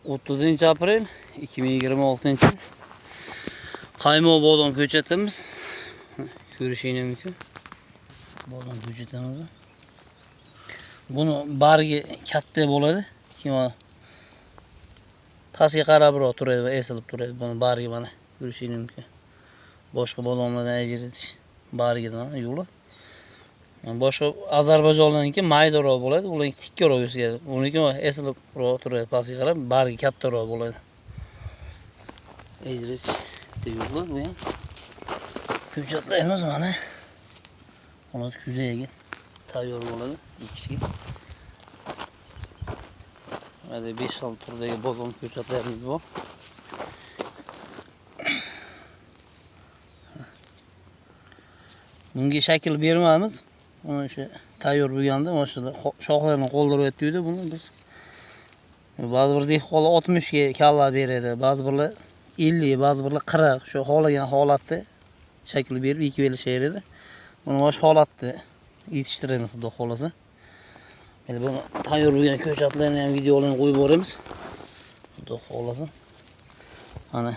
30-aprel 2026-yil Qaymoq bodom ko'chatimiz. Ko'rishingiz mumkin. Bodom ko'chatimiz. Buni bargi katta bo'ladi. Pastga qarabroq turadi va esilib turadi. Buni bargi mana ko'rishingiz mumkin. Boshqa bodomlardan ajratish bargidan yo'li. Boshqa Ozarbayjonlarniki maydaroq bo'ladi, ular tikkaroq o'sadi. Uniki esilibroq turadi, pastga qarab, bargi kattaroq bo'ladi. Ajratish yo'li bu ham. Ko'chatlarimiz mana. Hozir kuzaga tayyor bo'ladi ekishga. Mana 5 xil turdagi bodom ko'chatlarimiz bor. Bunga shakl bermaymiz. Uni o'sha tayyor bo'lganda mashina shoxlarini qoldiryapti deydi buni biz. Ba'zi bir dehqonlar 60 ga kalla beradi, ba'zi birlar 50, ba'zi birlar 40 shu xohlagan holatda shakl berib ekib berishadi. Buni o'sha holatda yetishtiramiz xudo xolasa. Mana buni tayyor bo'lgan ko'chatlarni ham videolarini qo'yib boramiz. Xudo xolasa. Mana